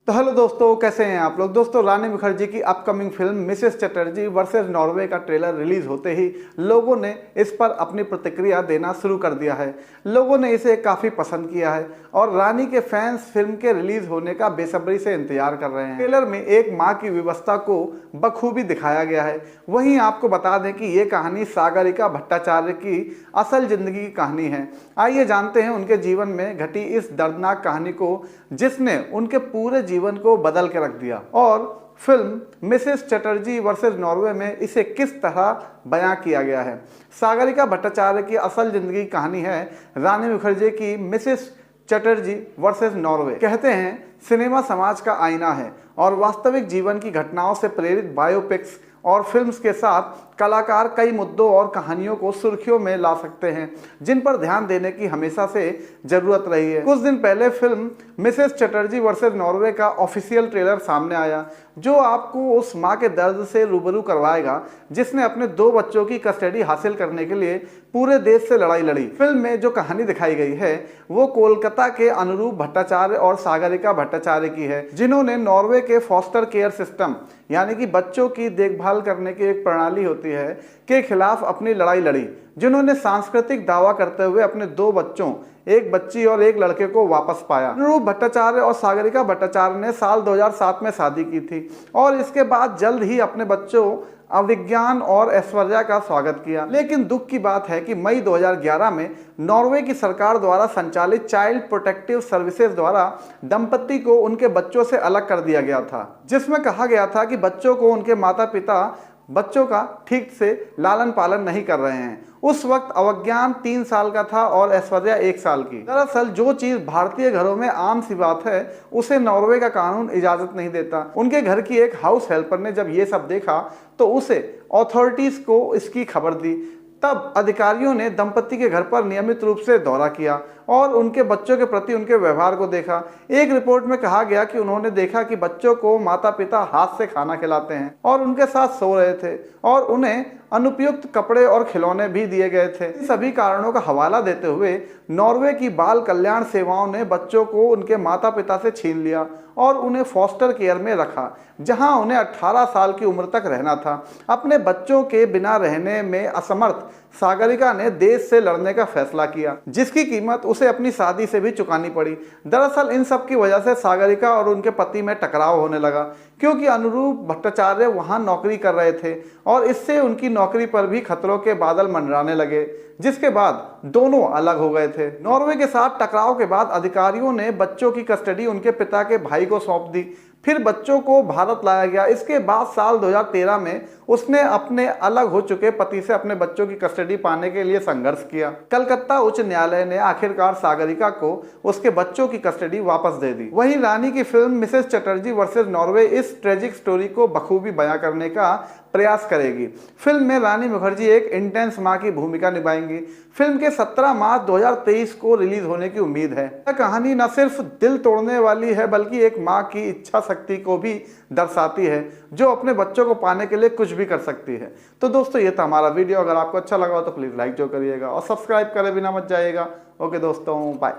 तो हेलो दोस्तों, कैसे हैं आप लोग। दोस्तों, रानी मुखर्जी की upcoming film Mrs Chatterjee versus Norway का ट्रेलर रिलीज होते ही लोगों ने इस पर अपनी प्रतिक्रिया देना शुरू कर दिया है। लोगों ने इसे काफ़ी पसंद किया है और रानी के फैंस फिल्म के रिलीज होने का बेसब्री से इंतजार कर रहे हैं। ट्रेलर में एक माँ की विवशता को बखूबी दिखाया गया है। वहीं आपको बता दें कि ये कहानी सागरिका भट्टाचार्य की असल जिंदगी की कहानी है। आइए जानते हैं उनके जीवन में घटी इस दर्दनाक कहानी को, जिसने उनके पूरे जीवन को बदल के रख दिया, और film Mrs Chatterjee versus Norway में इसे किस तरह बयां किया गया है। सागरिका भट्टाचार्य की असल जिंदगी कहानी है रानी मुखर्जी की मिसेस चटर्जी वर्सेस नॉर्वे। कहते हैं सिनेमा समाज का आईना है और वास्तविक जीवन की घटनाओं से प्रेरित बायोपिक्स और फिल्म्स के साथ कलाकार कई मुद्दों और कहानियों को सुर्खियों में ला सकते हैं, जिन पर ध्यान देने की हमेशा से जरूरत रही है। कुछ दिन पहले film Mrs Chatterjee versus Norway का ऑफिशियल ट्रेलर सामने आया, जो आपको उस मां के दर्द से रूबरू करवाएगा जिसने अपने 2 बच्चों की कस्टडी हासिल करने के लिए पूरे देश से लड़ाई लड़ी। फिल्म में जो कहानी दिखाई गई है वो कोलकाता के अनुरूप भट्टाचार्य और सागरिका भट्टाचार्य की है, जिन्होंने नॉर्वे के फॉस्टर केयर सिस्टम यानी कि बच्चों की देखभाल करने की एक प्रणाली होती है के खिलाफ अपनी लड़ाई लड़ी, जिन्होंने सांस्कृतिक दावा करते हुए अपने 2 बच्चों, एक बच्ची और एक लड़के को वापस पाया। अनुरूप भट्टाचार्य और सागरिका भट्टाचार्य ने साल 2007 में शादी की थी और इसके बाद जल्द ही अपने बच्चों अविज्ञान और ऐश्वर्या का स्वागत किया। लेकिन दुख की बात है कि मई 2011 में नॉर्वे की सरकार द्वारा संचालित चाइल्ड प्रोटेक्टिव सर्विसेज द्वारा दंपति को उनके बच्चों से अलग कर दिया गया था, जिसमें कहा गया था कि बच्चों को उनके माता पिता बच्चों का ठीक से लालन पालन नहीं कर रहे हैं। उस वक्त अवज्ञान 3 साल का था और ऐश्वर्या 1 साल की। दरअसल जो चीज भारतीय घरों में आम सी बात है, उसे नॉर्वे का कानून इजाजत नहीं देता। उनके घर की एक हाउस हेल्पर ने जब ये सब देखा तो उसे अथॉरिटीज को इसकी खबर दी। तब अधिकारियों ने दंपति के घर पर नियमित रूप से दौरा किया और उनके बच्चों के प्रति उनके व्यवहार को देखा। एक रिपोर्ट में कहा गया कि उन्होंने देखा कि बच्चों को माता पिता हाथ से खाना खिलाते हैं और उनके साथ सो रहे थे और उन्हें अनुपयुक्त कपड़े और खिलौने भी दिए गए थे। इन सभी कारणों का हवाला देते हुए नॉर्वे की बाल कल्याण सेवाओं ने बच्चों को उनके माता पिता से छीन लिया और उन्हें फॉस्टर केयर में रखा, जहां उन्हें 18 साल की उम्र तक रहना था। अपने बच्चों के बिना रहने में असमर्थ सागरिका ने देश से लड़ने का फैसला किया, जिसकी कीमत उसे अपनी शादी से भी चुकानी पड़ी। दरअसल इन सब की वजह से सागरिका और उनके पति में टकराव होने लगा, क्योंकि अनुरूप भट्टाचार्य वहां नौकरी कर रहे थे और इससे उनकी नौकरी पर भी खतरों के बादल मंडराने लगे, जिसके बाद दोनों अलग हो गए थे। नॉर्वे के साथ टकराव के बाद अधिकारियों ने बच्चों की कस्टडी उनके पिता के भाई को सौंप दी। फिर बच्चों को भारत लाया गया। इसके बाद साल 2013 में उसने अपने अलग हो चुके पति से अपने बच्चों की कस्टडी पाने के लिए संघर्ष किया। कलकत्ता उच्च न्यायालय ने आखिरकार सागरिका को उसके बच्चों की कस्टडी वापस दे दी। वहीं रानी की film Mrs Chatterjee versus Norway इस ट्रेजिक स्टोरी को बखूबी बयां करने का प्रयास करेगी। फिल्म में रानी मुखर्जी एक इंटेंस मां की भूमिका निभाएंगी। फिल्म के 17 मार्च 2023 को रिलीज होने की उम्मीद है। यह कहानी न सिर्फ दिल तोड़ने वाली है, बल्कि एक मां की इच्छा शक्ति को भी दर्शाती है, जो अपने बच्चों को पाने के लिए कुछ भी कर सकती है। तो दोस्तों, ये था हमारा वीडियो। अगर आपको अच्छा लगा हो तो प्लीज लाइक जो करिएगा और सब्सक्राइब करे बिना मत जाइएगा। ओके दोस्तों, बाय।